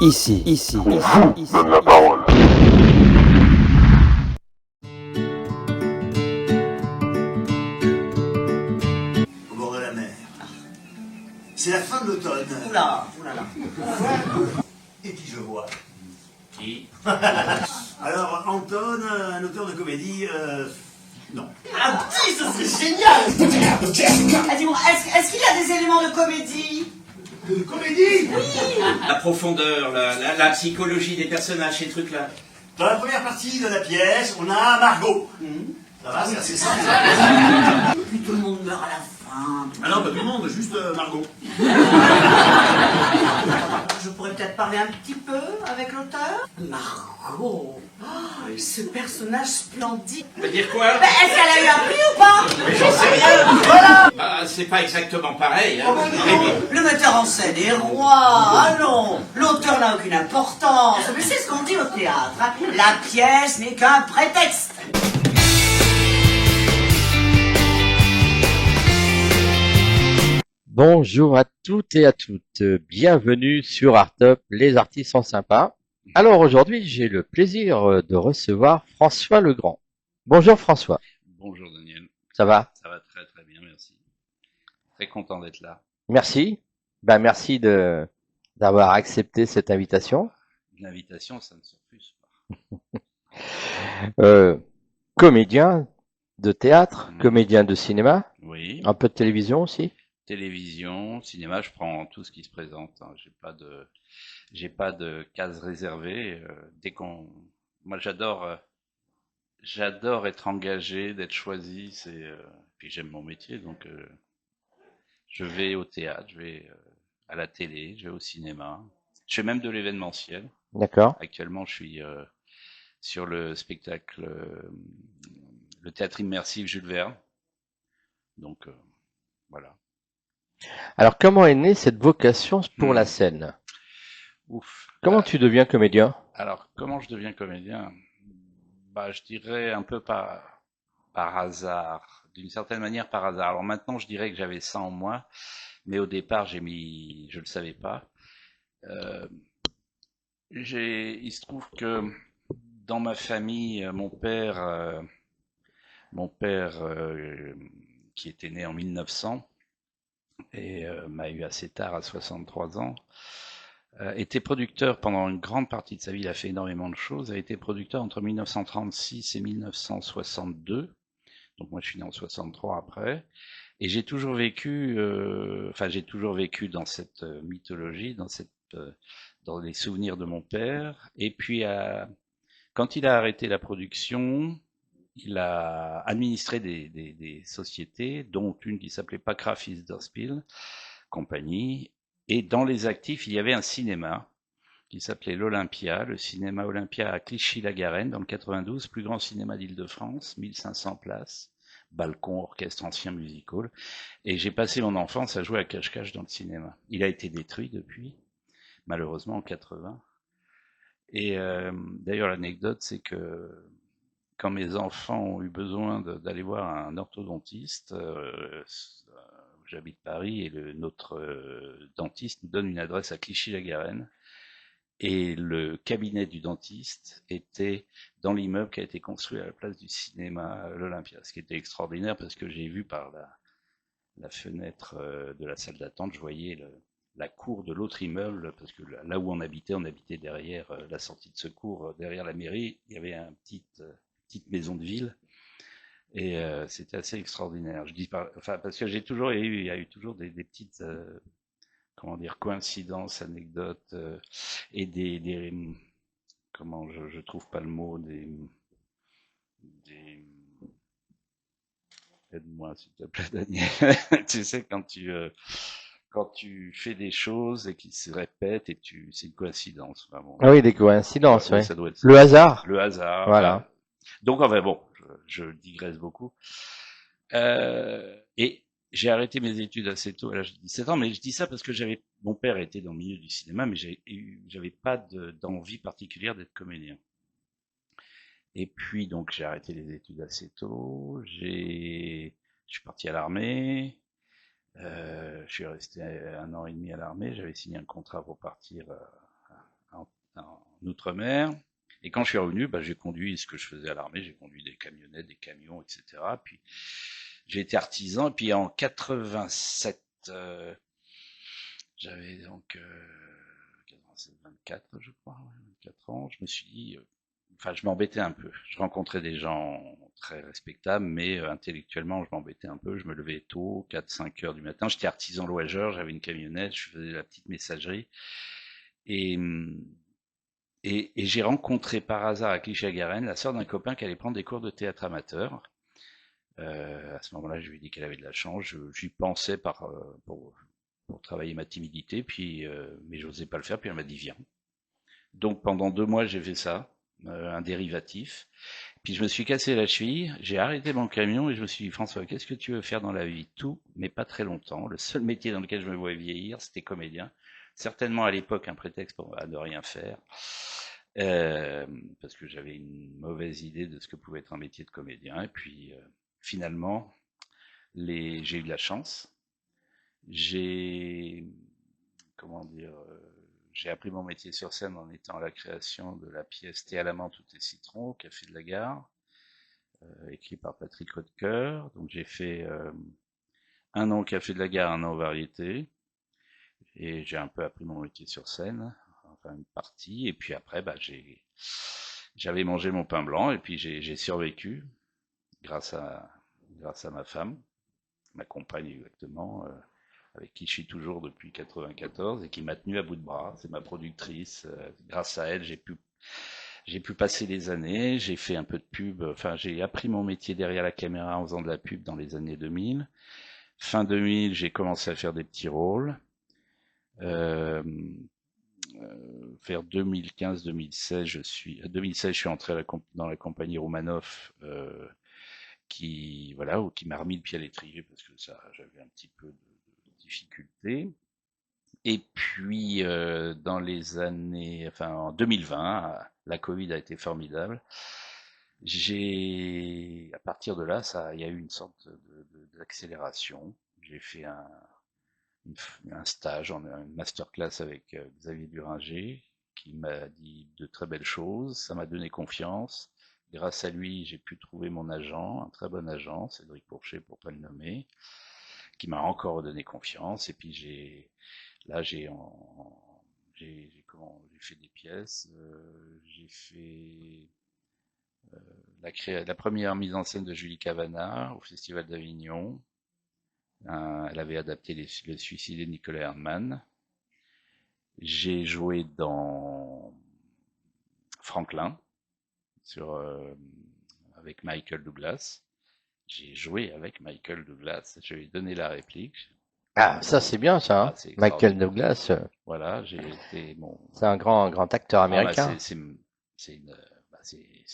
Donne la parole. Au bord de la mer. C'est la fin de l'automne. Oula, oulala. Et qui je vois? Qui? Alors, Anton, un auteur de comédie, non. Un petit, ce serait génial. Ah, dis-moi, est-ce qu'il y a des éléments de comédie? De comédie? La profondeur, la psychologie des personnages, ces trucs-là. Dans la première partie de la pièce, on a Margot. Ça va, c'est assez simple. Puis tout le monde meurt à la fin. Ah non, pas tout le monde, juste Margot. Je pourrais peut-être parler un petit peu avec l'auteur. Margot, ce personnage splendide. Ça veut dire quoi? Mais est-ce qu'elle a eu un prix ou pas? Mais j'en sais rien. Voilà. Bah, c'est pas exactement pareil, hein. Oh, le metteur en scène est roi. Ah non, l'auteur n'a aucune importance. Mais c'est ce qu'on dit au théâtre, hein. La pièce n'est qu'un prétexte. Bonjour à toutes et à toutes, bienvenue sur Artop, les artistes sont sympas. Alors aujourd'hui, j'ai le plaisir de recevoir François Legrand. Bonjour François. Bonjour Daniel. Ça va? Ça va très très bien, merci. Très content d'être là. Merci. Merci d'avoir accepté cette invitation. Une invitation, ça ne se refuse Comédien de théâtre, pas. comédien de cinéma, Oui. un peu de télévision aussi. Télévision, cinéma, je prends tout ce qui se présente. Hein. J'ai pas de case réservée. Moi j'adore être engagé, d'être choisi. Puis j'aime mon métier, donc je vais au théâtre, je vais à la télé, je vais au cinéma. Je fais même de l'événementiel. D'accord. Actuellement, je suis sur le spectacle, le théâtre immersif Jules Verne. Donc voilà. Alors comment est née cette vocation pour la scène? Ouf. Comment tu deviens comédien? Alors, comment je deviens comédien? Bah, je dirais un peu par hasard, d'une certaine manière par hasard. Alors maintenant, je dirais que j'avais ça en moi, mais au départ, je le savais pas. Il se trouve que dans ma famille, mon père qui était né en 1900 et m'a eu assez tard à 63 ans, était producteur pendant une grande partie de sa vie, il a fait énormément de choses, a été producteur entre 1936 et 1962, donc moi je suis né en 63 après, et j'ai toujours vécu dans cette mythologie, dans les souvenirs de mon père, et puis quand il a arrêté la production, il a administré des sociétés, dont une qui s'appelait Pacra Fils d'Orspil, compagnie, et dans les actifs, il y avait un cinéma qui s'appelait l'Olympia, le cinéma Olympia à Clichy-la-Garenne, dans le 92, plus grand cinéma d'Île-de-France, 1500 places, balcon, orchestre, ancien music hall, et j'ai passé mon enfance à jouer à cache-cache dans le cinéma. Il a été détruit depuis, malheureusement en 80. Et d'ailleurs, l'anecdote, c'est que quand mes enfants ont eu besoin d'aller voir un orthodontiste, j'habite Paris et notre dentiste nous donne une adresse à Clichy-la-Garenne. Et le cabinet du dentiste était dans l'immeuble qui a été construit à la place du cinéma l'Olympia, ce qui était extraordinaire parce que j'ai vu par la fenêtre de la salle d'attente, je voyais la cour de l'autre immeuble, parce que là où on habitait derrière la sortie de secours, derrière la mairie, il y avait une petite maison de ville, et c'était assez extraordinaire. Je dis parce que il y a eu toujours des petites, comment dire, coïncidences, anecdotes, et comment, je trouve pas le mot, aide-moi s'il te plaît, Daniel. Tu sais, quand tu fais des choses et qui se répètent et c'est une coïncidence, vraiment. Ah oui, des coïncidences, Ouais, oui. ça doit être ça. Le hasard. Le hasard. Voilà. Donc, enfin bon, je digresse beaucoup. Et j'ai arrêté mes études assez tôt, à l'âge de 17 ans, mais je dis ça parce que mon père était dans le milieu du cinéma, mais j'avais pas d'envie particulière d'être comédien. Et puis, donc, j'ai arrêté les études assez tôt, je suis parti à l'armée, je suis resté 1 an et demi à l'armée, j'avais signé un contrat pour partir en Outre-mer. Et quand je suis revenu, bah, j'ai conduit ce que je faisais à l'armée, j'ai conduit des camionnettes, des camions, etc. Puis j'ai été artisan, et puis en 87, j'avais donc 24, je crois, 24 ans, je me suis dit, enfin, je m'embêtais un peu. Je rencontrais des gens très respectables, mais intellectuellement, je m'embêtais un peu. Je me levais tôt, 4-5 heures du matin. J'étais artisan voyageur, j'avais une camionnette, je faisais la petite messagerie. Et, et j'ai rencontré par hasard à Clichy-à-Garenne la sœur d'un copain qui allait prendre des cours de théâtre amateur. À ce moment-là, je lui ai dit qu'elle avait de la chance. J'y pensais pour travailler ma timidité, puis, mais j'osais pas le faire. Puis elle m'a dit viens. Donc pendant 2 mois, j'ai fait ça, un dérivatif. Puis je me suis cassé la cheville, j'ai arrêté mon camion et je me suis dit François, qu'est-ce que tu veux faire dans la vie? Tout, mais pas très longtemps. Le seul métier dans lequel je me voyais vieillir, c'était comédien. Certainement à l'époque un prétexte pour ne rien faire, parce que j'avais une mauvaise idée de ce que pouvait être un métier de comédien. Et puis finalement, j'ai eu de la chance. J'ai comment dire j'ai appris mon métier sur scène en étant à la création de la pièce Thé à la menthe ou thé citron au Café de la Gare, écrit par Patrick Rottecker. Donc j'ai fait 1 an au Café de la Gare, 1 an aux Variétés, et j'ai un peu appris mon métier sur scène, enfin une partie. Et puis après, bah, j'avais mangé mon pain blanc et puis j'ai survécu grâce à ma femme, ma compagne exactement. Avec qui je suis toujours depuis 94 et qui m'a tenu à bout de bras. C'est ma productrice. Grâce à elle, j'ai pu passer les années. J'ai fait un peu de pub. Enfin, j'ai appris mon métier derrière la caméra en faisant de la pub dans les années 2000. Fin 2000, j'ai commencé à faire des petits rôles. Vers 2015-2016, 2016, je suis entré dans la compagnie Romanov, qui m'a remis le pied à l'étrier parce que ça, j'avais un petit peu de difficultés. Et puis dans les années, enfin en 2020, la Covid a été formidable. À partir de là, il y a eu une sorte d'accélération. J'ai fait un stage, une masterclass avec Xavier Duringer, qui m'a dit de très belles choses. Ça m'a donné confiance. Grâce à lui, j'ai pu trouver mon agent, un très bon agent, Cédric Pourchet pour pas le nommer, qui m'a encore donné confiance. Et puis j'ai fait des pièces, j'ai fait la première mise en scène de Julie Cavana au Festival d'Avignon. Elle avait adapté Le Suicide de Nicolas Herman. J'ai joué dans Franklin avec Michael Douglas. J'ai joué avec Michael Douglas. Je lui ai donné la réplique. Ah, ça c'est bien ça, hein. C'est Michael extraordinaire. Douglas, Voilà, j'ai été c'est un grand acteur américain. C'est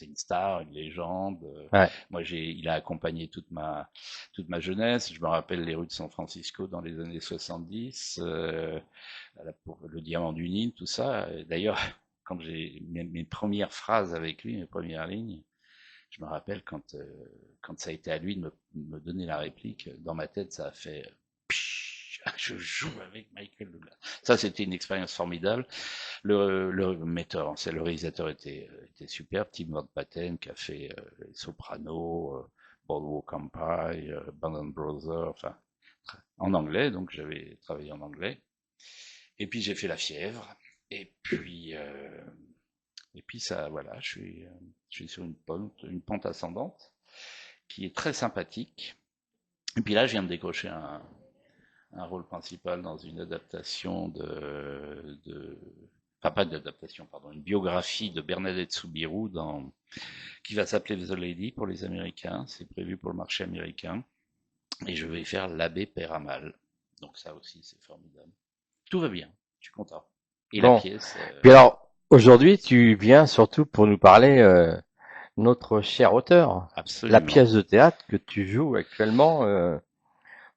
une star, une légende. Ouais. Moi, il a accompagné toute ma jeunesse. Je me rappelle les rues de San Francisco dans les années 70, pour le Diamant du Nil, tout ça. D'ailleurs, quand j'ai mes premières phrases avec lui, mes premières lignes, je me rappelle quand ça a été à lui de me donner la réplique, dans ma tête, ça a fait je joue avec Michael Douglas. Ça, c'était une expérience formidable. Le metteur, le réalisateur était superbe. Tim Van Patten qui a fait Les Sopranos, Boardwalk Empire, Band and Brothers, enfin, en anglais. Donc, j'avais travaillé en anglais. Et puis, j'ai fait La Fièvre. Et puis ça, voilà, je suis sur une pente ascendante qui est très sympathique. Et puis là, je viens de décrocher un rôle principal dans une adaptation enfin pas d'adaptation, pardon, une biographie de Bernadette Soubirous qui va s'appeler The Lady pour les Américains. C'est prévu pour le marché américain. Et je vais faire l'abbé Péramal. Donc ça aussi, c'est formidable. Tout va bien. Je suis content. Et Bon. la pièce. Puis alors, aujourd'hui, tu viens surtout pour nous parler notre cher auteur, Absolument. la pièce de théâtre que tu joues actuellement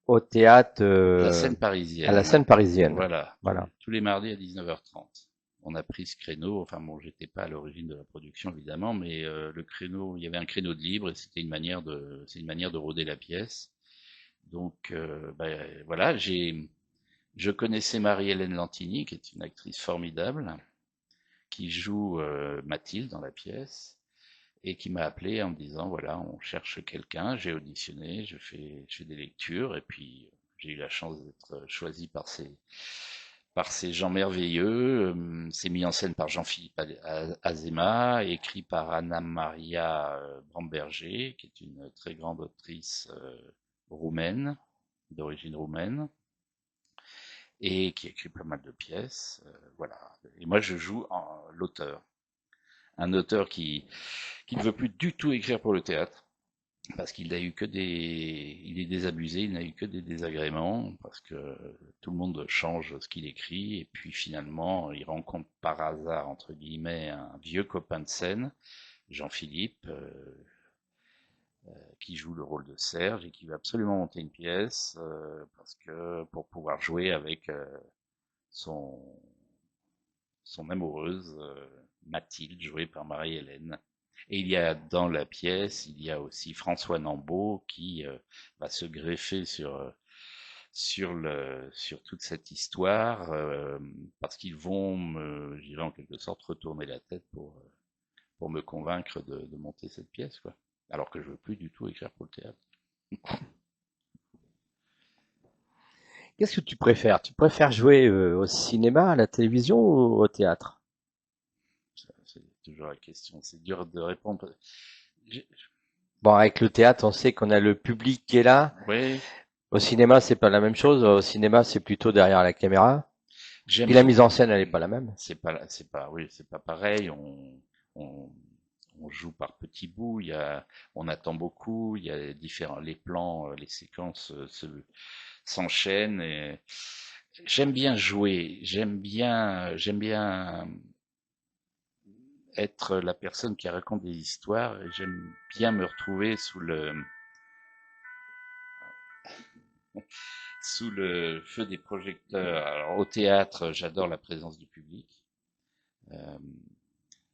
au théâtre La scène parisienne. à la scène parisienne. Voilà. Voilà. Tous les mardis à 19h30. On a pris ce créneau. Enfin bon, j'étais pas à l'origine de la production évidemment, mais le créneau, il y avait un créneau de libre et c'était une manière de rôder la pièce. Donc voilà, je connaissais Marie-Hélène Lantigny, qui est une actrice formidable, qui joue Mathilde dans la pièce et qui m'a appelé en me disant voilà, on cherche quelqu'un. J'ai auditionné, je fais des lectures et puis j'ai eu la chance d'être choisi par ces gens merveilleux. C'est mis en scène par Jean-Philippe Azéma, écrit par Anna-Maria Bramberger, qui est une très grande autrice roumaine, d'origine roumaine, et qui écrit pas mal de pièces. Voilà. Et moi, je joue l'auteur. Un auteur qui ne veut plus du tout écrire pour le théâtre, parce qu'il n'a eu que il est désabusé, il n'a eu que des désagréments, parce que tout le monde change ce qu'il écrit, et puis finalement, il rencontre par hasard, entre guillemets, un vieux copain de scène, Jean-Philippe, qui joue le rôle de Serge, et qui veut absolument monter une pièce, parce que pour pouvoir jouer avec son amoureuse, Mathilde, jouée par Marie-Hélène. Et il y a dans la pièce, il y a aussi François Nambaud qui va se greffer sur toute cette histoire parce qu'ils vont je dirais en quelque sorte retourner la tête pour me convaincre de monter cette pièce, quoi. Alors que je veux plus du tout écrire pour le théâtre. Qu'est-ce que tu préfères? Tu préfères jouer au cinéma, à la télévision ou au théâtre? C'est toujours la question. C'est dur de répondre. Bon, avec le théâtre, on sait qu'on a le public qui est là. Oui. Au cinéma, c'est pas la même chose. Au cinéma, c'est plutôt derrière la caméra. Puis la mise en scène, elle est pas la même. C'est pas pareil. On joue par petits bouts. On attend beaucoup. Il y a les plans, les séquences s'enchaînent. Et j'aime bien jouer. J'aime bien être la personne qui raconte des histoires. Et j'aime bien me retrouver sous le feu des projecteurs. Alors au théâtre, j'adore la présence du public.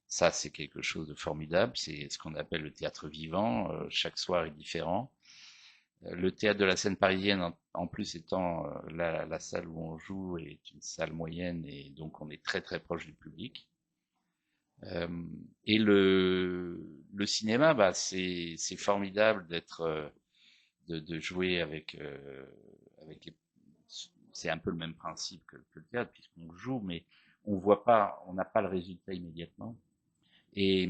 Ça, c'est quelque chose de formidable. C'est ce qu'on appelle le théâtre vivant. Chaque soir est différent. Le théâtre de la Seine parisienne, en plus étant la salle où on joue, est une salle moyenne et donc on est très très proche du public. Et le cinéma, bah c'est formidable de jouer avec c'est un peu le même principe que le théâtre puisqu'on joue, mais on n'a pas le résultat immédiatement. Et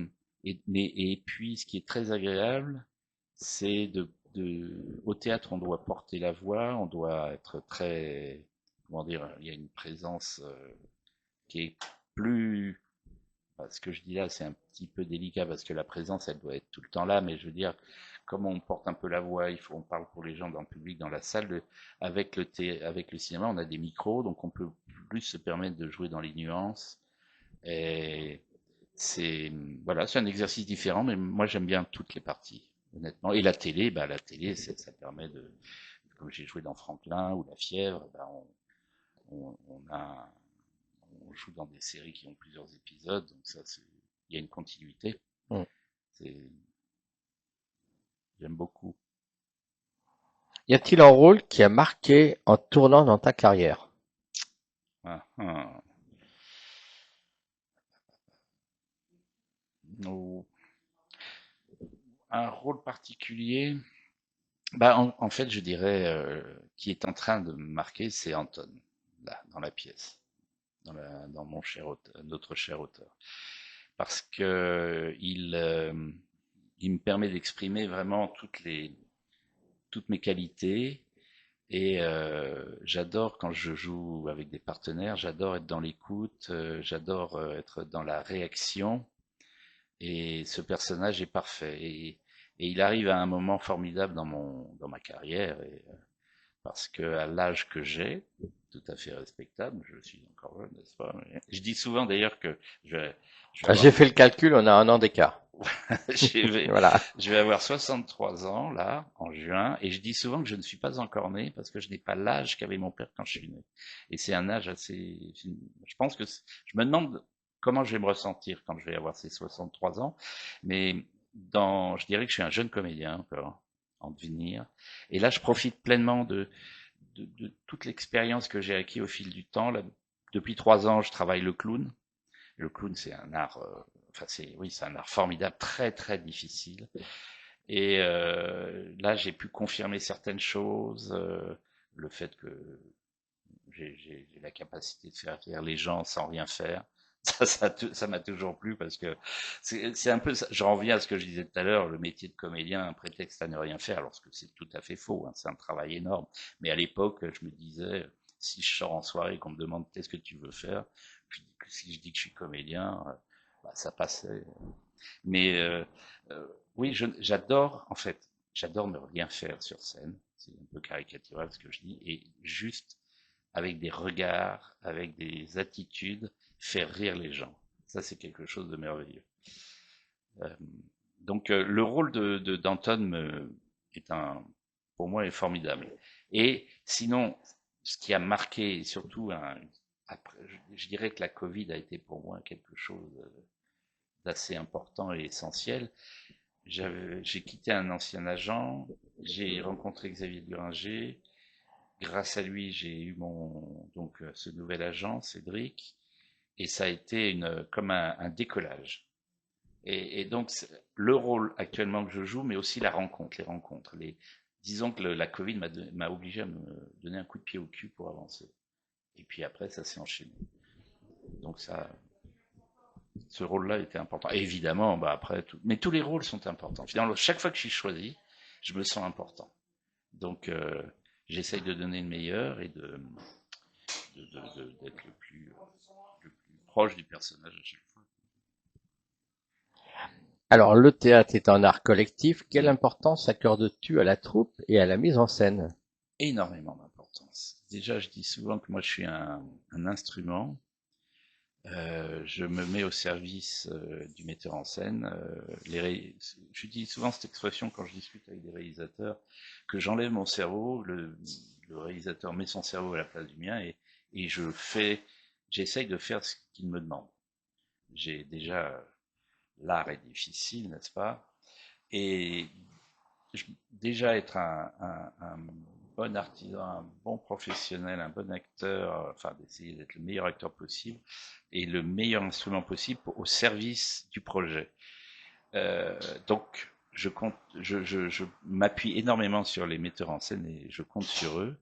puis, ce qui est très agréable, c'est au théâtre, on doit porter la voix, on doit être très, comment dire, il y a une présence qui est plus, ce que je dis là, c'est un petit peu délicat parce que la présence, elle doit être tout le temps là, mais je veux dire, comme on porte un peu la voix, on parle pour les gens dans le public, dans la salle, avec le cinéma, on a des micros, donc on peut plus se permettre de jouer dans les nuances. Et c'est un exercice différent, mais moi j'aime bien toutes les parties, honnêtement. Et la télé, ça permet comme j'ai joué dans Franklin ou La Fièvre, on joue dans des séries qui ont plusieurs épisodes, donc il y a une continuité. J'aime beaucoup. Y a-t-il un rôle qui a marqué en tournant dans ta carrière? Un rôle particulier, en fait, je dirais qui est en train de me marquer, c'est Anton, là, dans la pièce, dans mon notre cher auteur, parce que il me permet d'exprimer vraiment toutes mes qualités. Et j'adore quand je joue avec des partenaires, j'adore être dans l'écoute, j'adore être dans la réaction. Et ce personnage est parfait. Et il arrive à un moment formidable dans ma carrière, parce que à l'âge que j'ai, tout à fait respectable, je suis encore jeune, n'est-ce pas? Je dis souvent d'ailleurs que J'ai fait le calcul, on a 1 an d'écart. Voilà. Je vais avoir 63 ans, là, en juin, et je dis souvent que je ne suis pas encore né parce que je n'ai pas l'âge qu'avait mon père quand je suis né. Et c'est un âge assez, je pense que je me demande comment je vais me ressentir quand je vais avoir ces 63 ans, mais je dirais que je suis un jeune comédien encore, en devenir. Et là, je profite pleinement de toute l'expérience que j'ai acquis au fil du temps. Là, depuis 3 ans, je travaille le clown. Le clown, c'est un art, c'est un art formidable, très très difficile. Et là, j'ai pu confirmer certaines choses, le fait que j'ai la capacité de faire rire les gens sans rien faire. Ça m'a toujours plu parce que c'est un peu, je reviens à ce que je disais tout à l'heure, le métier de comédien, un prétexte à ne rien faire, alors que c'est tout à fait faux, hein, c'est un travail énorme. Mais à l'époque, je me disais, si je sors en soirée et qu'on me demande qu'est-ce que tu veux faire, si je dis que je suis comédien, bah, ça passait. Mais oui, j'adore, en fait, j'adore ne rien faire sur scène. C'est un peu caricatural ce que je dis, et juste avec des regards, avec des attitudes, faire rire les gens. Ça, c'est quelque chose de merveilleux. Euh, donc, le rôle d'Anton pour moi, est formidable. Et sinon, ce qui a marqué, surtout, après, je dirais que la Covid a été pour moi quelque chose d'assez important et essentiel. J'ai quitté un ancien agent, j'ai rencontré Xavier Duringer. Grâce à lui, j'ai eu ce nouvel agent, Cédric, et ça a été comme un décollage. Et donc, le rôle actuellement que je joue, mais aussi les rencontres. Disons que la Covid m'a obligé à me donner un coup de pied au cul pour avancer. Et puis après, ça s'est enchaîné. Donc ce rôle-là était important. Et évidemment, bah après, mais tous les rôles sont importants. Finalement, chaque fois que je suis choisi, je me sens important. Donc, j'essaye de donner le meilleur et d'être le plus proche du personnage à chaque fois. Alors, le théâtre est un art collectif. Quelle importance accordes-tu à la troupe et à la mise en scène? Énormément d'importance. Déjà, je dis souvent que moi, je suis un instrument. Je me mets au service du metteur en scène. Je dis souvent cette expression quand je discute avec des réalisateurs, que j'enlève mon cerveau, le réalisateur met son cerveau à la place du mien et j'essaye de faire ce qu'il me demande. L'art est difficile, n'est-ce pas? Et déjà être un bon artisan, un bon professionnel, un bon acteur, enfin d'essayer d'être le meilleur acteur possible et le meilleur instrument possible au service du projet. Donc je m'appuie énormément sur les metteurs en scène et je compte sur eux.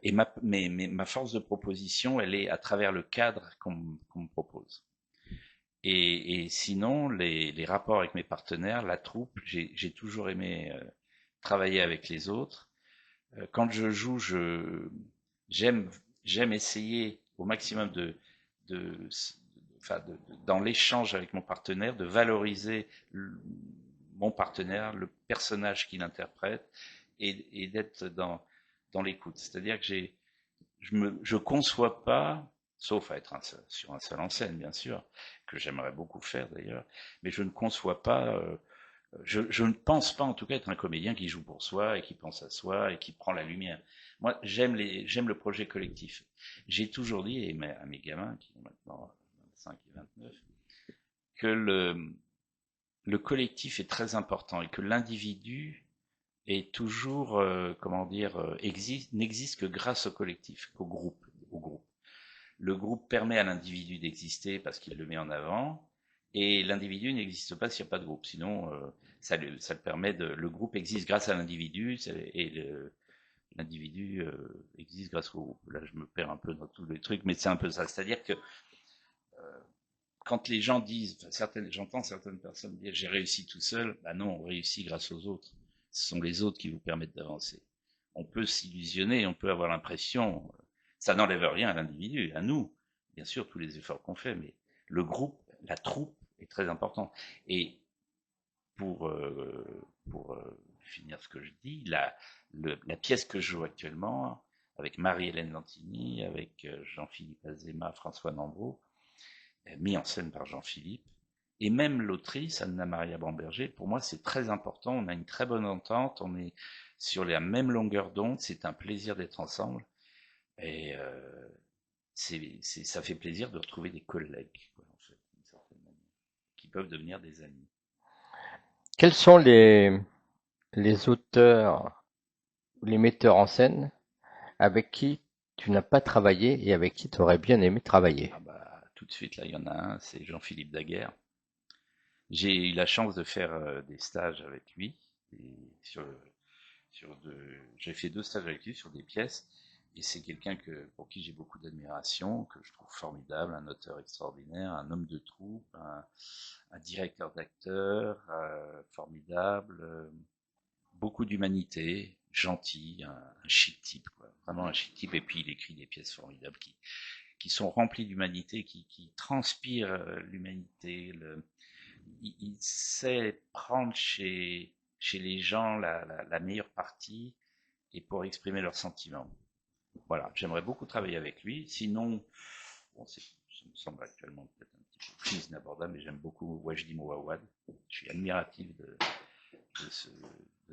Et ma force de proposition, elle est à travers le cadre qu'on me propose. Et sinon, les rapports avec mes partenaires, la troupe, j'ai toujours aimé travailler avec les autres. Quand je joue, j'aime essayer au maximum dans l'échange avec mon partenaire, de valoriser mon partenaire, le personnage qu'il interprète, et d'être dans l'écoute. C'est-à-dire que je conçois pas, sauf à être sur un seul en scène, bien sûr, que j'aimerais beaucoup faire d'ailleurs, mais je ne conçois pas, je ne pense pas en tout cas être un comédien qui joue pour soi et qui pense à soi et qui prend la lumière. Moi, j'aime le projet collectif. J'ai toujours dit à mes gamins, qui ont maintenant 25 et 29, que le collectif est très important et que l'individu est toujours, n'existe que grâce au collectif, au groupe. Le groupe permet à l'individu d'exister parce qu'il le met en avant, et l'individu n'existe pas s'il n'y a pas de groupe. Sinon, ça le permet le groupe existe grâce à l'individu, et l'individu existe grâce au groupe. Là, je me perds un peu dans tous les trucs, mais c'est un peu ça. C'est-à-dire que quand les gens disent, j'entends certaines personnes dire j'ai réussi tout seul, bah non, on réussit grâce aux autres. Ce sont les autres qui vous permettent d'avancer. On peut s'illusionner, on peut avoir l'impression, ça n'enlève rien à l'individu, à nous, bien sûr, tous les efforts qu'on fait, mais le groupe, la troupe est très importante. Et pour finir ce que je dis, la pièce que je joue actuellement, avec Marie-Hélène Lantini, avec Jean-Philippe Azéma, François Nambreau, mis en scène par Jean-Philippe, et même l'autrice, Anna-Maria Bamberger, pour moi c'est très important, on a une très bonne entente, on est sur la même longueur d'onde, c'est un plaisir d'être ensemble, et ça fait plaisir de retrouver des collègues, quoi, en fait, d'une certaine manière, qui peuvent devenir des amis. Quels sont les auteurs, les metteurs en scène avec qui tu n'as pas travaillé et avec qui tu aurais bien aimé travailler? Ah bah, tout de suite, là, il y en a un, c'est Jean-Philippe Daguerre. J'ai eu la chance de faire des stages avec lui. Et j'ai fait 2 stages avec lui sur des pièces. Et c'est quelqu'un pour qui j'ai beaucoup d'admiration, que je trouve formidable, un auteur extraordinaire, un homme de troupe, un directeur d'acteurs formidable, beaucoup d'humanité, gentil, un chic type, quoi. Vraiment un chic type. Et puis il écrit des pièces formidables qui sont remplies d'humanité, qui transpirent l'humanité. Il sait prendre chez les gens la meilleure partie et pour exprimer leurs sentiments. Voilà, j'aimerais beaucoup travailler avec lui. Sinon, bon, ça me semble actuellement peut-être un petit peu plus inabordable, mais j'aime beaucoup Wajdi Mouawad. Je suis admiratif de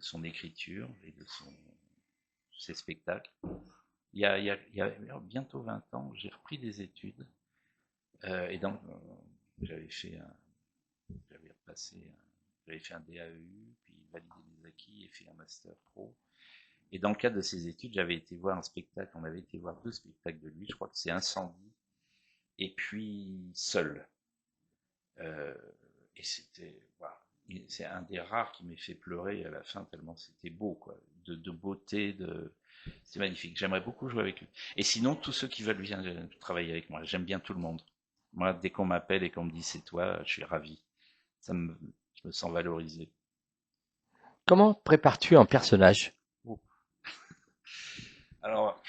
son écriture et de ses spectacles. Il y a bientôt 20 ans, j'ai repris des études et donc j'avais fait un DAEU, puis validé les acquis et fait un master pro. Et dans le cadre de ces études, j'avais été voir un spectacle, on avait été voir 2 spectacles de lui, je crois que c'est Incendie, et puis Seul. Et voilà, c'est un des rares qui m'ait fait pleurer à la fin, tellement c'était beau, quoi, de beauté, c'est magnifique. J'aimerais beaucoup jouer avec lui. Et sinon, tous ceux qui veulent bien travailler avec moi, j'aime bien tout le monde. Moi, dès qu'on m'appelle et qu'on me dit c'est toi, je suis ravi. Je me sens valorisé. Comment prépares-tu un personnage? Alors,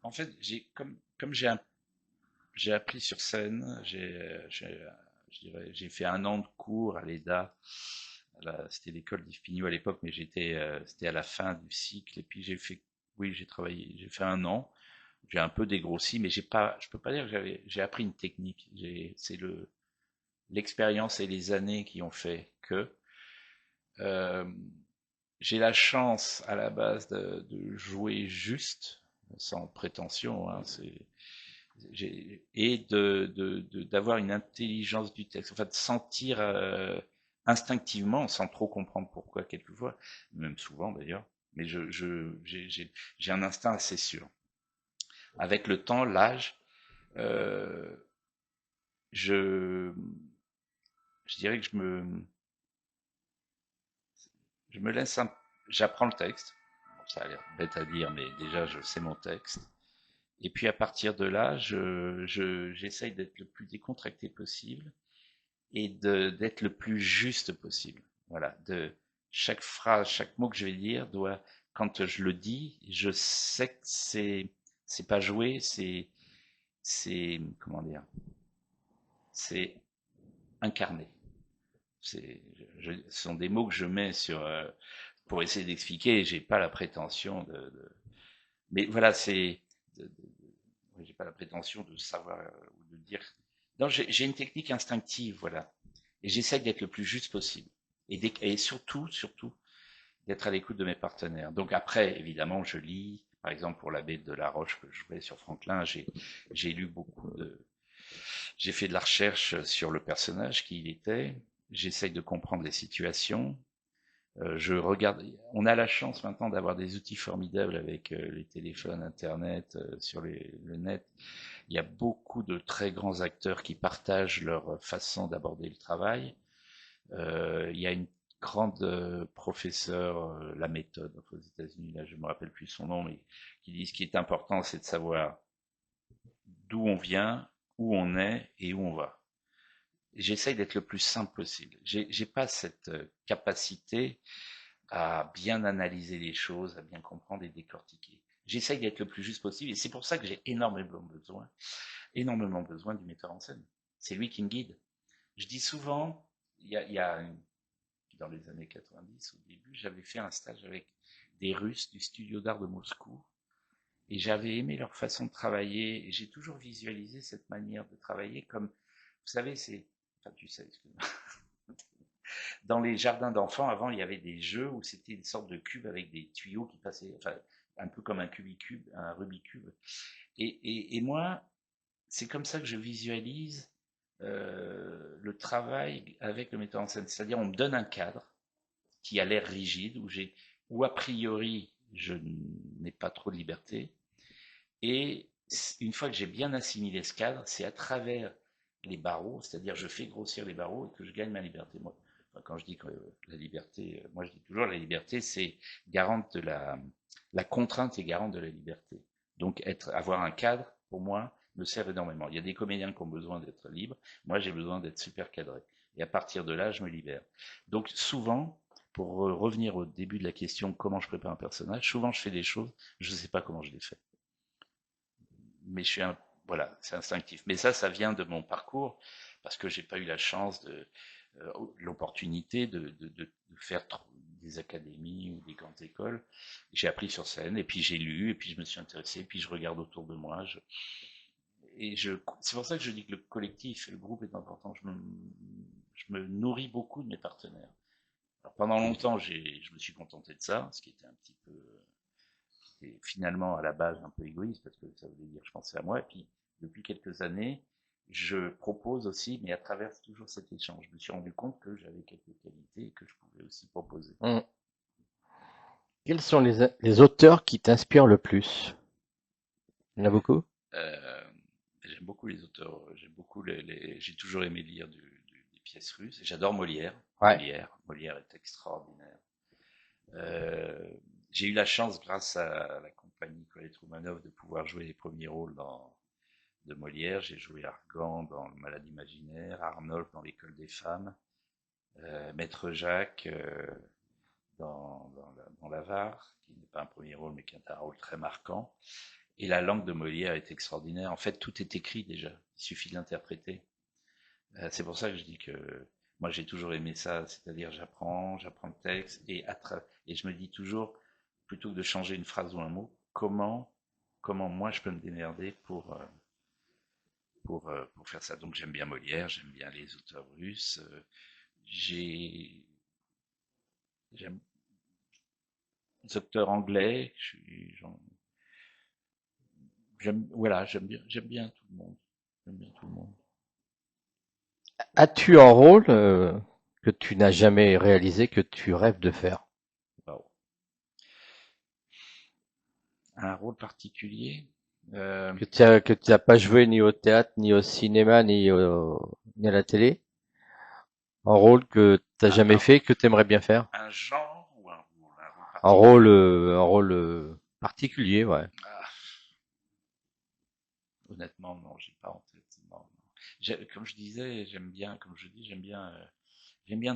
en fait, comme j'ai appris sur scène, j'ai fait 1 an de cours à l'EDA. C'était l'école d'Yves Pignot à l'époque, mais c'était à la fin du cycle. Et puis j'ai fait 1 an. J'ai un peu dégrossi, mais je peux pas dire que j'ai appris une technique. C'est l'expérience et les années qui ont fait que j'ai la chance à la base de jouer juste, sans prétention, hein, et d'avoir une intelligence du texte, enfin de sentir instinctivement, sans trop comprendre pourquoi quelquefois, même souvent d'ailleurs, mais j'ai un instinct assez sûr. Avec le temps, l'âge, je dirais que je me laisse j'apprends le texte. Bon, ça a l'air bête à dire, mais déjà je sais mon texte. Et puis à partir de là, j'essaye d'être le plus décontracté possible et d'être le plus juste possible. Voilà, chaque phrase, chaque mot que je vais dire quand je le dis, je sais que c'est pas joué, comment dire, c'est incarné. Ce sont des mots que je mets pour essayer d'expliquer. J'ai pas la prétention mais voilà, j'ai pas la prétention de savoir ou de dire. Non, j'ai une technique instinctive, voilà, et j'essaie d'être le plus juste possible, et surtout d'être à l'écoute de mes partenaires. Donc après, évidemment, je lis, par exemple pour l'abbé de la Roche que je jouais sur Franklin, j'ai lu j'ai fait de la recherche sur le personnage, qui il était. J'essaye de comprendre les situations. Je regarde. On a la chance maintenant d'avoir des outils formidables avec les téléphones, Internet, sur le net. Il y a beaucoup de très grands acteurs qui partagent leur façon d'aborder le travail. Il y a une grande professeure, la méthode aux États-Unis, là je me rappelle plus son nom, mais qui dit ce qui est important, c'est de savoir d'où on vient, où on est et où on va. J'essaye d'être le plus simple possible. J'ai pas cette capacité à bien analyser les choses, à bien comprendre et décortiquer. J'essaye d'être le plus juste possible, et c'est pour ça que j'ai énormément besoin du metteur en scène. C'est lui qui me guide. Je dis souvent, dans les années 90, au début, j'avais fait un stage avec des Russes du studio d'art de Moscou, et j'avais aimé leur façon de travailler, et j'ai toujours visualisé cette manière de travailler comme, vous savez, tu sais, excuse-moi. Dans les jardins d'enfants, avant, il y avait des jeux où c'était une sorte de cube avec des tuyaux qui passaient, enfin, un peu comme un cubicube, un rubicube. Et moi, c'est comme ça que je visualise le travail avec le metteur en scène. C'est-à-dire, on me donne un cadre qui a l'air rigide, où a priori, je n'ai pas trop de liberté, et une fois que j'ai bien assimilé ce cadre, c'est à travers les barreaux, c'est-à-dire je fais grossir les barreaux et que je gagne ma liberté. Moi, quand je dis que la liberté, moi je dis toujours la liberté, c'est garante de la contrainte est garante de la liberté. Donc avoir un cadre, pour moi, me sert énormément. Il y a des comédiens qui ont besoin d'être libres, moi j'ai besoin d'être super cadré. Et à partir de là, je me libère. Donc souvent, pour revenir au début de la question, comment je prépare un personnage, souvent je fais des choses, je ne sais pas comment je les fais. Mais voilà, c'est instinctif. Mais ça vient de mon parcours, parce que j'ai pas eu la chance l'opportunité de faire des académies ou des grandes écoles. J'ai appris sur scène, et puis j'ai lu, et puis je me suis intéressé, et puis je regarde autour de moi. C'est pour ça que je dis que le collectif, le groupe est important. Je me nourris beaucoup de mes partenaires. Alors pendant longtemps, je me suis contenté de ça, ce qui était un petit peu c'était finalement à la base un peu égoïste parce que ça voulait dire je pensais à moi. Et puis depuis quelques années, je propose aussi, mais à travers toujours cet échange, je me suis rendu compte que j'avais quelques qualités et que je pouvais aussi proposer. Quels sont les auteurs qui t'inspirent le plus? Il y en a beaucoup? J'aime beaucoup les auteurs, j'ai toujours aimé lire des pièces russes. J'adore Molière. Ouais. Molière est extraordinaire. J'ai eu la chance, grâce à la compagnie Colette Roumanoff, de pouvoir jouer les premiers rôles de Molière. J'ai joué Argan dans Le Malade imaginaire, Arnolphe dans L'École des femmes, Maître Jacques dans l'Avare, qui n'est pas un premier rôle, mais qui est un rôle très marquant. Et la langue de Molière est extraordinaire. En fait, tout est écrit déjà. Il suffit de l'interpréter. C'est pour ça que je dis que moi, j'ai toujours aimé ça. C'est-à-dire, j'apprends le texte et je me dis toujours, plutôt que de changer une phrase ou un mot, comment moi je peux me démerder pour faire ça. Donc j'aime bien Molière, j'aime bien les auteurs russes. J'aime les auteurs anglais. J'aime bien tout le monde. J'aime bien tout le monde. As-tu un rôle que tu n'as jamais réalisé, que tu rêves de faire? Wow. Un rôle particulier Que tu n'as pas joué ni au théâtre, ni au cinéma, ni à la télé? Un rôle que tu n'as jamais fait, que tu aimerais bien faire? Un genre ou un rôle particulier? Un rôle particulier, ouais. Honnêtement, non, j'ai pas en tête. Non. Comme je disais, j'aime bien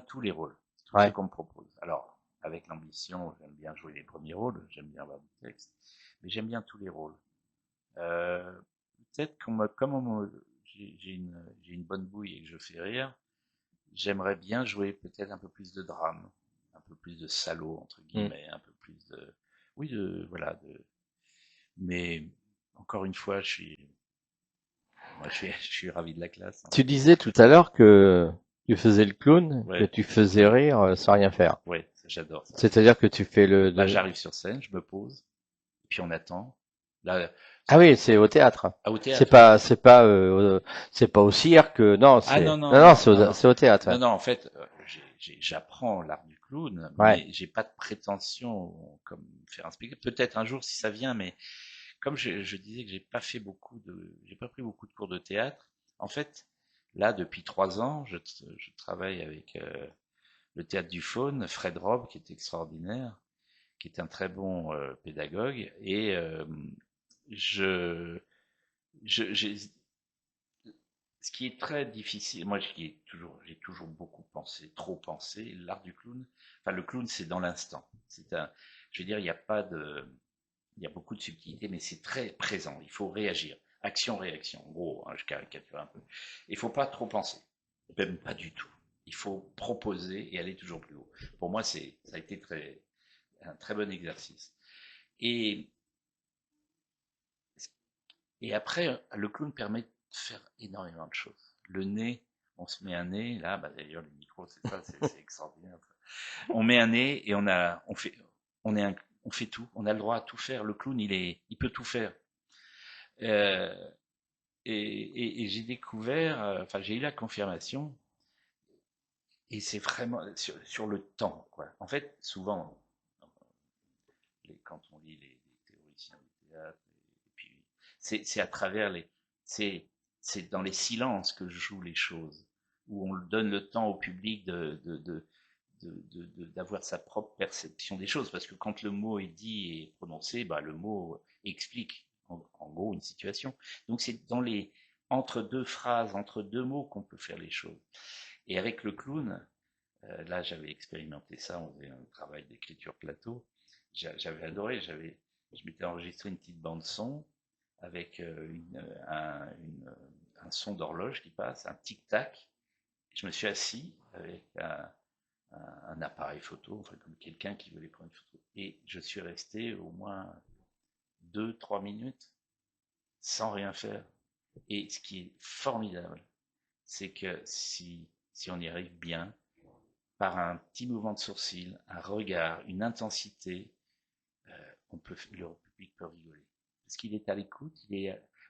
tous les rôles, tous ceux qu'on me propose. Alors, avec l'ambition, j'aime bien jouer les premiers rôles, j'aime bien avoir du texte, mais j'aime bien tous les rôles. Peut-être j'ai une bonne bouille et que je fais rire, j'aimerais bien jouer peut-être un peu plus de drame, un peu plus de salaud entre guillemets, un peu plus mais encore une fois, je suis ravi de la classe. Tu disais tout à l'heure que tu faisais le clown, que tu faisais rire sans rien faire. Oui, j'adore ça. C'est-à-dire que tu fais Là, j'arrive sur scène, je me pose, puis on attend. Là, ah oui, c'est au théâtre. Ah, au théâtre. C'est pas au cirque. Non, c'est c'est au théâtre. Non, en fait, j'apprends l'art du clown, mais j'ai pas de prétention comme faire un spectacle. Peut-être un jour si ça vient, mais comme je disais que j'ai pas pris beaucoup de cours de théâtre. En fait, là, depuis 3 ans, je travaille avec le Théâtre du Faune, Fred Robb, qui est extraordinaire, qui est un très bon pédagogue, et ce qui est très difficile, moi j'ai toujours beaucoup trop pensé, l'art du clown, enfin le clown c'est dans l'instant. Je veux dire, il y a beaucoup de subtilité, mais c'est très présent, il faut réagir. Action-réaction, en gros, hein, je caricature un peu. Il faut pas trop penser, même pas du tout. Il faut proposer et aller toujours plus haut. Pour moi, ça a été un très bon exercice. Et après, le clown permet de faire énormément de choses. Le nez, on se met un nez, là, d'ailleurs le micro, c'est ça, c'est extraordinaire. On met un nez et on fait tout, on a le droit à tout faire. Le clown, il peut tout faire. Et j'ai découvert, j'ai eu la confirmation, et c'est vraiment sur le temps, quoi. En fait, souvent, quand on lit les théoriciens du théâtre, C'est à travers c'est dans les silences que je joue les choses, où on donne le temps au public d'avoir sa propre perception des choses, parce que quand le mot est dit et prononcé, bah, le mot explique en gros une situation. Donc c'est dans les entre deux phrases, entre deux mots qu'on peut faire les choses. Et avec le clown, là j'avais expérimenté ça, on faisait un travail d'écriture plateau, j'avais adoré, je m'étais enregistré une petite bande son avec un son d'horloge qui passe, un tic-tac. Je me suis assis avec un appareil photo, enfin comme quelqu'un qui voulait prendre une photo. Et je suis resté au moins 2-3 minutes sans rien faire. Et ce qui est formidable, c'est que si on y arrive bien, par un petit mouvement de sourcil, un regard, une intensité, le public peut rigoler. Parce qu'il est à l'écoute,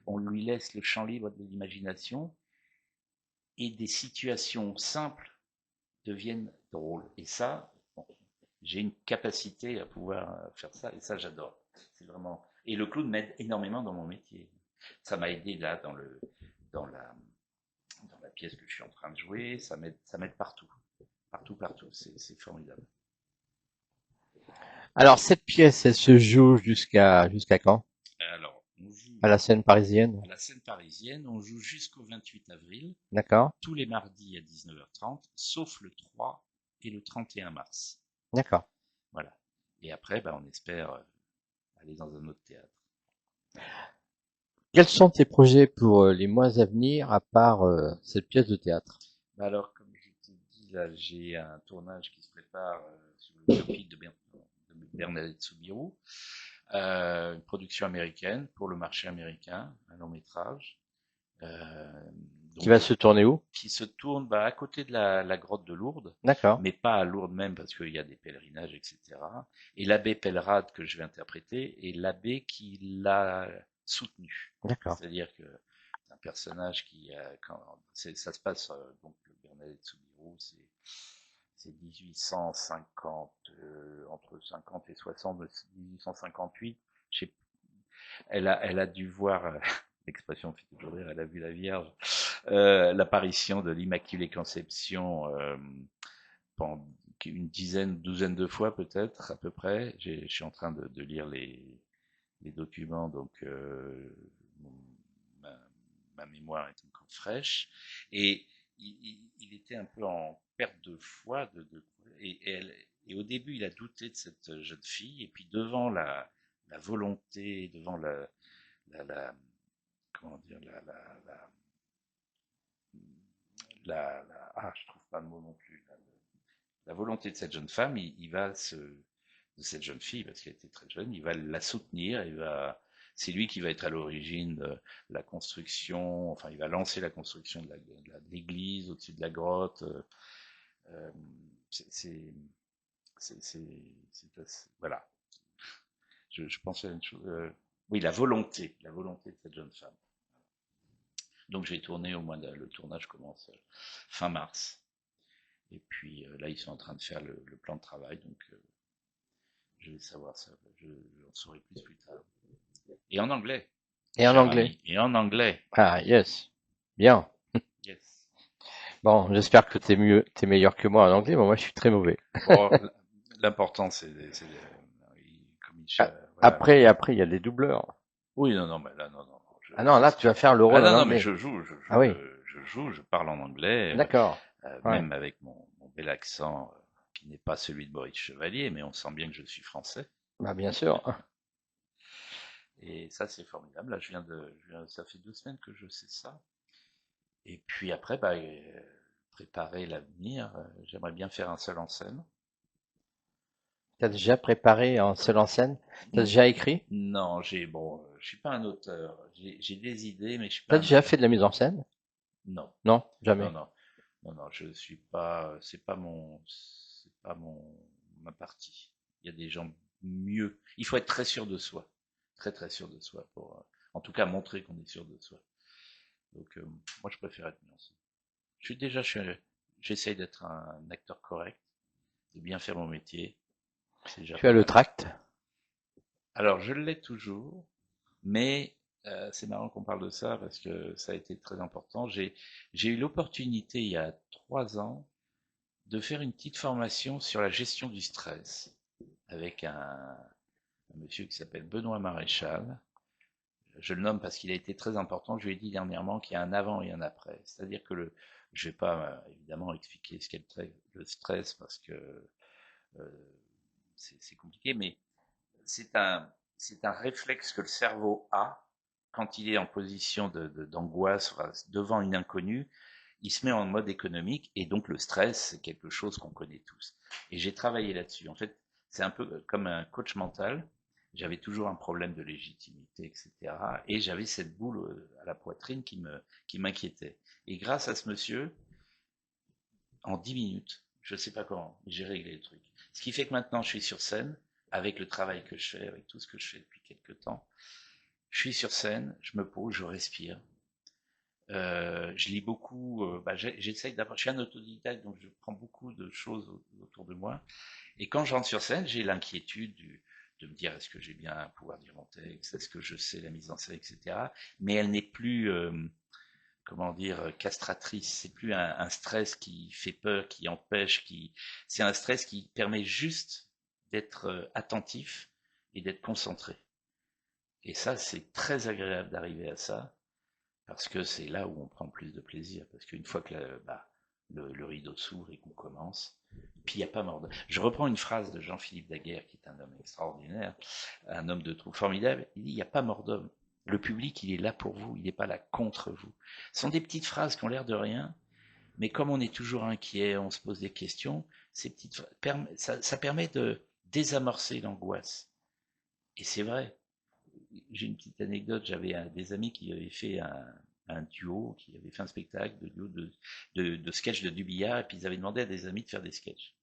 on lui laisse le champ libre de l'imagination, et des situations simples deviennent drôles. Et ça, bon, j'ai une capacité à pouvoir faire ça, et ça j'adore. C'est vraiment. Et le clown m'aide énormément dans mon métier. Ça m'a aidé là dans la pièce que je suis en train de jouer. Ça m'aide partout. C'est formidable. Alors, cette pièce, elle se joue jusqu'à quand? Alors, on joue À la scène parisienne? à la scène parisienne, on joue jusqu'au 28 avril, D'accord, tous les mardis à 19h30, sauf le 3 et le 31 mars. d'accord. Voilà. Et après, on espère aller dans un autre théâtre. Quels sont tes projets pour les mois à venir, à part cette pièce de théâtre? Alors, comme je te dis, là, j'ai un tournage qui se prépare sur le biopic de Bernadette Soubirous, une production américaine pour le marché américain, un long métrage. Qui va se tourner où? Qui se tourne à côté de la grotte de Lourdes, D'accord, mais pas à Lourdes même parce qu'il y a des pèlerinages, etc. Et l'abbé Pellerade que je vais interpréter est l'abbé qui l'a soutenu. d'accord. C'est-à-dire que c'est un personnage qui, ça se passe donc le Bernadette Soubirous, c'est 1850, entre 50 et 60, 1858. Elle a dû voir l'expression fait toujours rire, elle a vu la Vierge, l'apparition de l'Immaculée Conception pendant une douzaine de fois peut-être à peu près. Je suis en train de lire les documents, donc ma mémoire est encore fraîche. Et il était un peu en perte de foi, et au début il a douté de cette jeune fille, et puis devant la volonté, devant la comment dire, je trouve pas le mot non plus, la volonté de cette jeune femme, il va de cette jeune fille, parce qu'elle était très jeune, il va la soutenir, c'est lui qui va être à l'origine de la construction, enfin, il va lancer la construction de l'église au-dessus de la grotte. Voilà. Je pensais à une chose. Oui, la volonté de cette jeune femme. Donc je vais tourner le tournage commence fin mars. Et puis là, ils sont en train de faire le plan de travail, donc je vais savoir ça. J'en saurai plus tard. Et en anglais. Et en anglais? Et en anglais. Ah, yes. Bien. Yes. Bon, j'espère que t'es meilleur que moi en anglais, mais moi je suis très mauvais. Bon, l'important c'est comme voilà. Après, il y a des doubleurs. Oui, non, mais là, non. Ah non, là, tu vas faire le rôle en non, anglais. mais je joue, Ah oui. je parle en anglais. D'accord. Même avec mon bel accent, qui n'est pas celui de Maurice Chevalier, mais on sent bien que je suis français. Bah, bien sûr. Et ça, c'est formidable. Là, ça fait 2 semaines que je sais ça. Et puis après, préparer l'avenir. J'aimerais bien faire un seul en scène. T'as déjà préparé en seul en scène? T'as déjà écrit? Non, je suis pas un auteur. J'ai des idées, mais je suis pas. T'as déjà fait de la mise en scène? Non. Non, jamais. Non, je suis pas. C'est pas ma partie. Il y a des gens mieux. Il faut être très sûr de soi, très sûr de soi pour, en tout cas, montrer qu'on est sûr de soi. Donc, moi, je préfère être mis en scène. J'essaye d'être un acteur correct, de bien faire mon métier. Tu as le tract? Alors, je l'ai toujours, mais C'est marrant qu'on parle de ça parce que ça a été très important. J'ai eu l'opportunité il y a 3 ans de faire une petite formation sur la gestion du stress avec un monsieur qui s'appelle Benoît Maréchal. Je le nomme parce qu'il a été très important. Je lui ai dit dernièrement qu'il y a un avant et un après. C'est-à-dire que je vais pas évidemment expliquer ce qu'est le stress parce que c'est compliqué, mais c'est un réflexe que le cerveau a quand il est en position d'angoisse devant une inconnue. Il se met en mode économique et donc le stress, c'est quelque chose qu'on connaît tous. Et j'ai travaillé là-dessus. En fait, c'est un peu comme un coach mental. J'avais toujours un problème de légitimité, etc. Et j'avais cette boule à la poitrine qui m'inquiétait. Et grâce à ce monsieur, en 10 minutes, je ne sais pas comment, j'ai réglé le truc. Ce qui fait que maintenant, je suis sur scène, avec le travail que je fais, avec tout ce que je fais depuis quelques temps. Je suis sur scène, je me pose, je respire. Je lis beaucoup, j'essaye d'apprendre. Je suis un autodidacte, donc je prends beaucoup de choses autour de moi. Et quand je rentre sur scène, j'ai l'inquiétude de me dire est-ce que j'ai bien pouvoir dire mon texte, est-ce que je sais la mise en scène, etc. Mais elle n'est plus, comment dire, castratrice. C'est plus un stress qui fait peur, qui empêche, c'est un stress qui permet juste d'être attentif et d'être concentré. Et ça, c'est très agréable d'arriver à ça, parce que c'est là où on prend le plus de plaisir. Parce qu'une fois que le rideau s'ouvre et qu'on commence, puis il n'y a pas mort d'homme. Je reprends une phrase de Jean-Philippe Daguerre, qui est un homme extraordinaire, un homme de troupe formidable. Il dit, il n'y a pas mort d'homme. Le public, il est là pour vous, il n'est pas là contre vous. Ce sont des petites phrases qui ont l'air de rien, mais comme on est toujours inquiet, on se pose des questions, ces petites ça permet de désamorcer l'angoisse. Et c'est vrai. J'ai une petite anecdote, j'avais des amis qui avaient fait un duo, qui avaient fait un spectacle de sketch de Dubillard, et puis ils avaient demandé à des amis de faire des sketchs.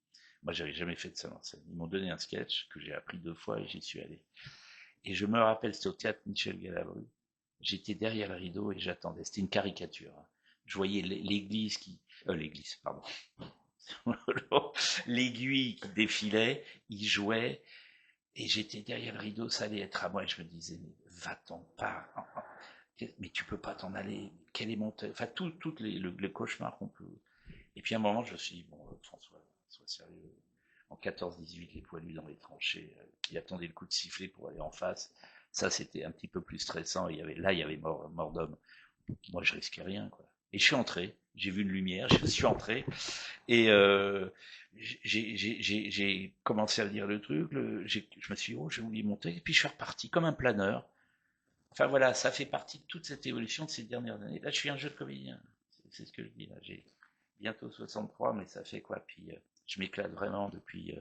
Moi, j'avais jamais fait de ça en scène. Ils m'ont donné un sketch que j'ai appris 2 fois et j'y suis allé. Et je me rappelle, c'était au théâtre Michel Galabru. J'étais derrière le rideau et j'attendais. C'était une caricature. Je voyais l'église pardon. L'aiguille qui défilait, il jouait. Et j'étais derrière le rideau, ça allait être à moi, et je me disais, mais va-t'en pas, mais tu peux pas t'en aller, quel est mon enfin, tout le cauchemar qu'on peut. Et puis à un moment, je me suis dit, bon, François, sois sérieux. En 14-18, les poilus dans les tranchées, qui attendaient le coup de sifflet pour aller en face, ça c'était un petit peu plus stressant, il y avait mort d'homme. Moi, je risquais rien, quoi. Et je suis entré, j'ai vu une lumière, je suis entré, et j'ai commencé à lire le truc, je me suis dit, oh, j'ai oublié mon texte, et puis je suis reparti comme un planeur. Enfin voilà, ça fait partie de toute cette évolution de ces dernières années. Là, je suis un jeune comédien, c'est ce que je dis, là, j'ai bientôt 63, mais ça fait quoi, puis je m'éclate vraiment depuis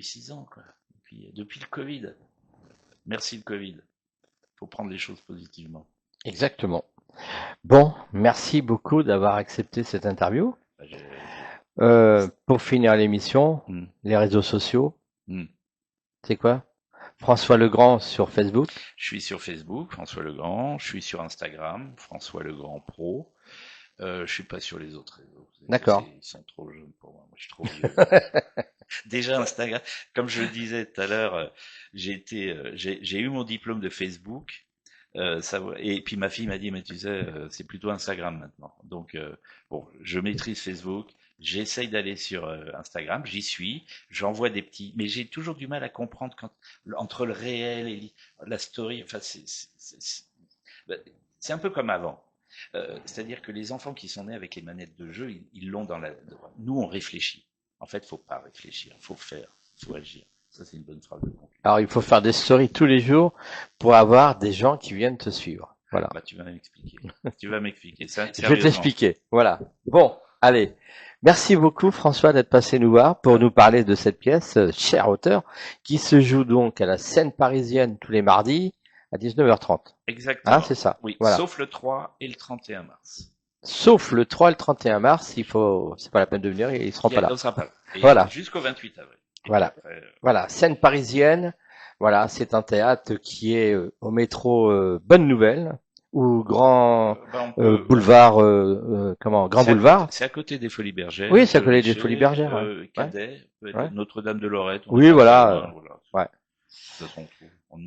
6 ans, quoi, depuis le Covid. Merci le Covid, faut prendre les choses positivement. Exactement. Bon, merci beaucoup d'avoir accepté cette interview. Pour finir l'émission, les réseaux sociaux, c'est quoi? François Legrand sur Facebook. Je suis sur Facebook, François Legrand. Je suis sur Instagram, François Legrand Pro. Je suis pas sur les autres réseaux. D'accord. Ils sont trop jeunes pour moi. Moi, je suis trop vieux. Déjà Instagram, comme je le disais tout à l'heure, j'ai eu mon diplôme de Facebook. Et puis ma fille m'a dit, mais tu sais, c'est plutôt Instagram maintenant. Donc bon, je maîtrise Facebook. J'essaye d'aller sur Instagram, j'y suis, j'envoie des petits, mais j'ai toujours du mal à comprendre entre le réel et la story. Enfin, c'est un peu comme avant. C'est-à-dire que les enfants qui sont nés avec les manettes de jeu, ils l'ont dans Nous, on réfléchit. En fait, faut pas réfléchir, faut faire, faut agir. Ça, c'est une bonne phrase de conclusion. Alors, il faut faire des stories tous les jours pour avoir des gens qui viennent te suivre. Voilà. Bah, tu vas m'expliquer. Je vais t'expliquer. Voilà. Bon, allez. Merci beaucoup François d'être passé nous voir pour nous parler de cette pièce, cher auteur, qui se joue donc à la Scène Parisienne tous les mardis à 19h30. Exactement. Hein, c'est ça. Oui, voilà. Sauf le 3 et le 31 mars. Sauf le 3 et le 31 mars, c'est pas la peine de venir, ils seront pas là. Il sera pas là. Et voilà. Jusqu'au 28 avril. Voilà. Après, voilà. Scène Parisienne. Voilà. C'est un théâtre qui est au métro Bonne Nouvelle. Ou Grand Boulevard, Grand Boulevard. C'est à côté des Folies Bergères. Oui, c'est à côté des Folies Bergères. Cadet, ouais. Notre-Dame de Lorette. Oui, voilà. Ouais. Ça se retrouve.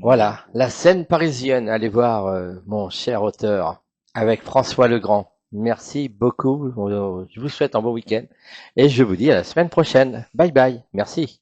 Voilà, la scène parisienne. Allez voir mon cher auteur avec François Legrand. Merci beaucoup. Je vous souhaite un bon week-end et je vous dis à la semaine prochaine. Bye bye. Merci.